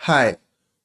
Hi,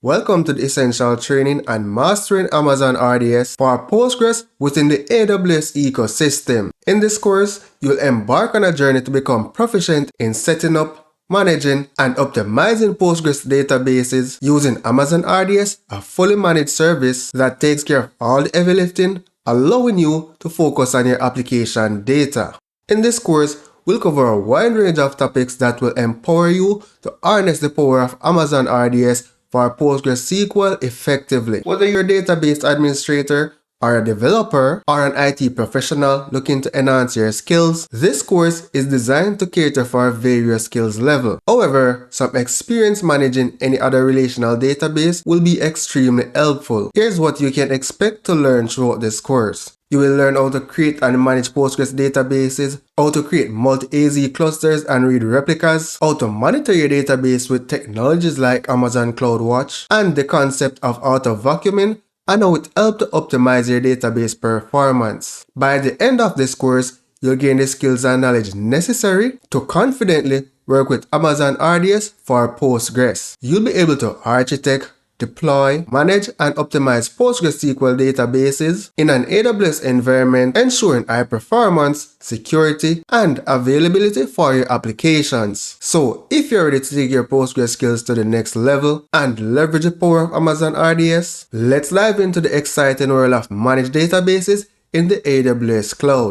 welcome to the Essential Training and Mastering Amazon RDS for Postgres within the AWS ecosystem. In this course, you'll embark on a journey to become proficient in setting up, managing, and optimizing Postgres databases using Amazon RDS, a fully managed service that takes care of all the heavy lifting, allowing you to focus on your application data. In this course, we'll cover a wide range of topics that will empower you to harness the power of Amazon RDS for PostgreSQL effectively. Whether you're a database administrator, or a developer, or an IT professional looking to enhance your skills, this course is designed to cater for various skills levels. However, some experience managing any other relational database will be extremely helpful. Here's what you can expect to learn throughout this course. You will learn how to create and manage Postgres databases, how to create multi-AZ clusters and read replicas, how to monitor your database with technologies like Amazon CloudWatch, and the concept of auto-vacuuming, and how it helps to optimize your database performance. By the end of this course, you'll gain the skills and knowledge necessary to confidently work with Amazon RDS for Postgres. You'll be able to architect, deploy, manage, and optimize PostgreSQL databases in an AWS environment, ensuring high performance, security, and availability for your applications. So, if you're ready to take your Postgres skills to the next level and leverage the power of Amazon RDS, let's dive into the exciting world of managed databases in the AWS cloud.